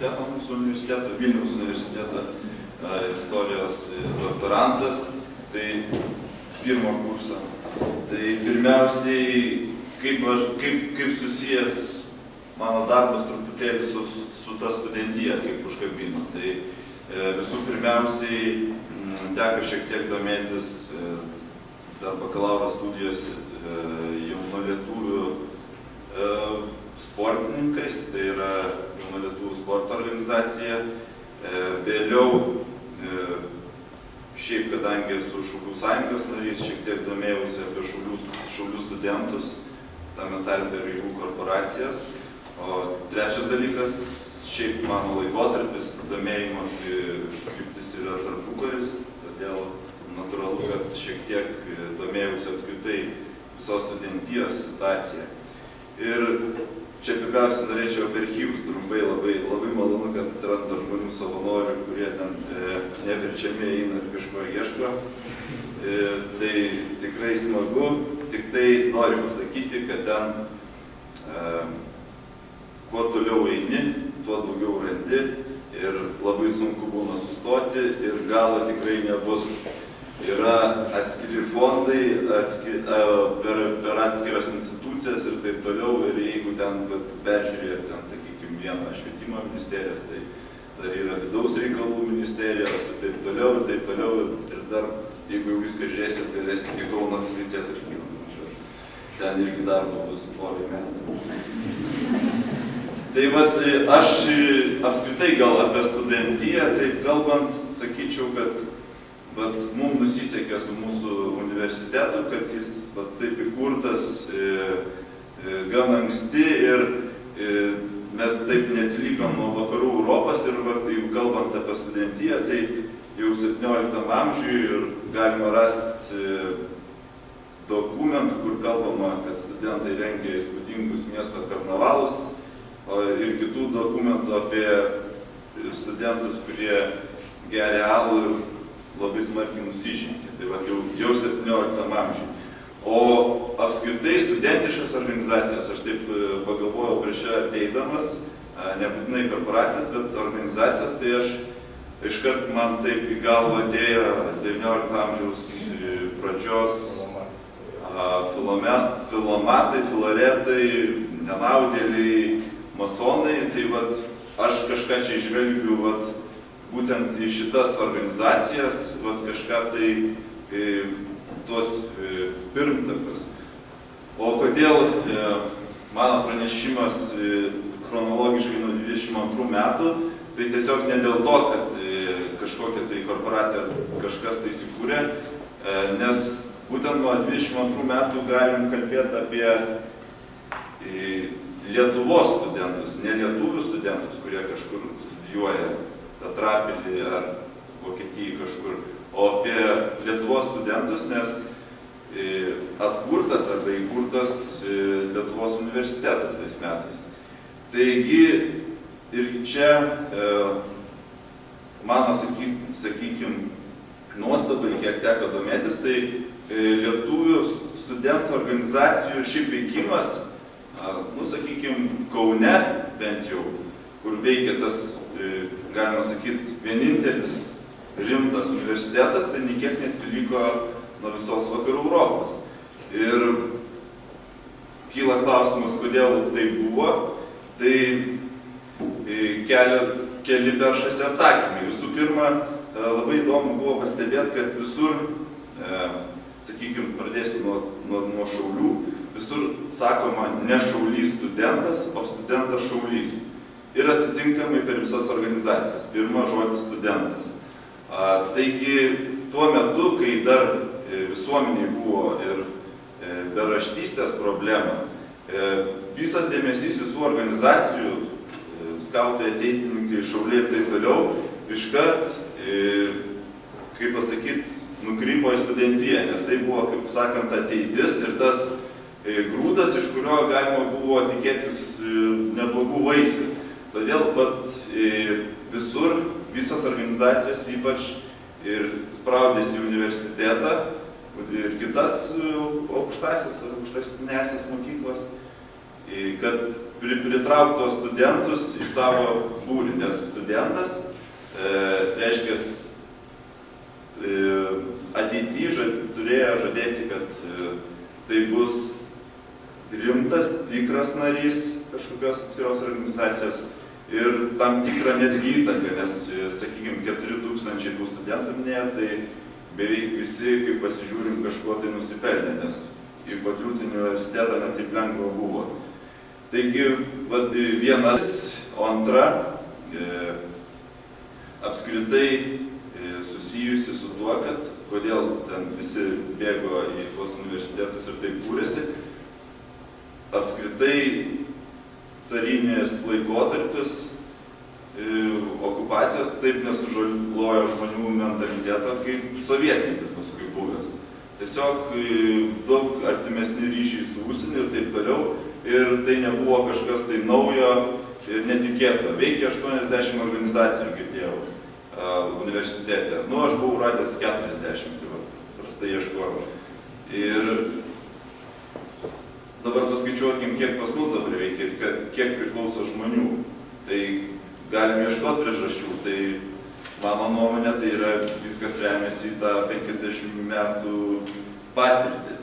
fakulteto mūsų universiteto, Vilniaus universiteto istorijos doktorantas, tai pirmo kurso. Tai pirmiausiai, kaip susijęs mano darbas truputėlį su ta studentija, kaip užkabino. Tai visų pirmiausiai teko šiek tiek domėtis dar bakalauro studijos jaunolietuvių sportininkais, tai yra jaunolietuvių sporto organizacija. Vėliau, šiaip kadangi esu Šaulių sąjungos narys, šiek tiek domėjausi apie šaulių studentus, tame tarpe ir jų korporacijas. O trečias dalykas, šiaip mano laikotarpis domėjimosi kryptis yra tarpukaris, todėl natūralu, kad šiek tiek domėjausi apskritai visos studentijos situaciją. Ir čia pirmiausia norėčiau apie archyvus trumpai, labai malonu, kad atsiranda žmonių savanorių, kurie ten neverčiami eina ir kažko ieško. Tai tikrai smagu, tik tai noriu pasakyti, kad ten kuo toliau eini, tuo daugiau randi ir labai sunku būna sustoti ir galo tikrai nebus. Yra atskiri fondai, per atskiras institucijas ir taip toliau, ir jeigu ten peržiūrėt, sakykime, vieną švietimo ministerijas, tai dar yra vidaus reikalų ministerijos ir taip toliau, ir dar, jeigu jau viską žiūrėsit, galėsit iki Kauno apskrities archyvą. Ten irgi darbo bus porai metų. Tai vat, aš apskritai gal apie studentiją, taip kalbant, sakyčiau, kad mums nusisekė su mūsų universitetu, kad jis taip įkurtas gan anksti ir mes taip neatsilikom nuo vakarų Europos ir jeigu kalbant apie studentiją, tai jau 17 amžiuje ir galima rasti dokumentų, kur kalbama, kad studentai rengia įspūdingus miesto karnavalus ir kitų dokumentų apie studentus, kurie geria alų ir labai smarkiai nusižengė. Tai jau 17 amžiuje. O apskritai studentiškas organizacijas, aš taip pagalvojau prieš čia ateidamas, nebūtinai korporacijas, bet organizacijas, tai aš iškart man taip į galvą atėjo 19 amžiaus pradžios filomatai, filaretai, nenaudėliai, masonai. Tai aš kažką čia išvelgiu būtent į šitas organizacijas, kažką tai tuos pirmtakus. O kodėl mano pranešimas chronologiškai nuo 22 metų, tai tiesiog ne dėl to, kad kažkokia tai korporacija kažkas tai įsikūrė, nes būtent nuo 22 metų galim kalbėti apie Lietuvos studentus, ne lietuvių studentus, kurie kažkur studijuoja Atrapilį ar Vokietijai kažkur, o apie Lietuvos studentus, nes atkurtas arba įkurtas Lietuvos universitetas tais metais. Taigi ir čia mano, sakykime, nuostabai, kiek teko domėtis, tai lietuvių studentų organizacijų šiaip veikimas, sakykime, Kaune bent jau, kur veikia tas, galima sakyti, vienintelis rimtas universitetas, tai niekiek neatsiliko nuo visos vakarų Europos. Ir kyla klausimas, kodėl tai buvo, tai keli peršasi atsakymai. Visų pirma, labai įdomu buvo pastebėti, kad visur, sakykime, pradėsiu nuo šaulių, visur sakoma ne šaulys studentas, o studentas šaulys. Ir atitinkamai per visas organizacijas. Pirma žodis studentas. Taigi, tuo metu, kai dar visuomeniai buvo ir beraštystės problema, visas dėmesys visų organizacijų, skautai, ateitininkai, šauliai ir taip toliau, iškart, kaip pasakyti, nukrypo į studentiją, nes tai buvo, kaip sakant, ateitis ir tas grūdas, iš kurio galima buvo tikėtis neblogų vaisių. Todėl visur, visas organizacijos ypač ir spraudėsi į universitetą ir kitas aukštasias ar aukštesnėsias mokyklas. kad pritrauktų studentus į savo būrį, nes studentas, reiškia, ateityje turėjo žadėti, kad tai bus rimtas, tikras narys kažkokios atskiros organizacijos ir tam tikrą netgi įtaką, nes, sakykime, 4000 tų studentų minėjo, tai beveik visi, kai pasižiūrim, kažkuo tai nusipelnė, nes į Pakliūtinį universitetą netaip lengva buvo. Taigi, vienas, o antra, apskritai susijusi su tuo, kad kodėl ten visi bėgo į tuos universitetus ir taip kūrėsi. Apskritai carinės laikotarpis okupacijos taip nesužalojo žmonių mentaliteto, kaip sovietmetis paskui buvęs. Tiesiog daug artimesni ryšiai su užsieniu ir taip toliau. Ir tai nebuvo kažkas tai naujo ir netikėto. Veikia 80 organizacijų, girdėjau, universitete. Nu, aš buvau radęs 40, tai va, prastai ieškojau. Ir dabar paskaičiuokim, kiek pas mus dabar veikia ir kiek priklauso žmonių. Tai galim ieškoti priežasčių. Tai mano nuomonė, tai yra viskas remiasi į tą 50 metų patirtį.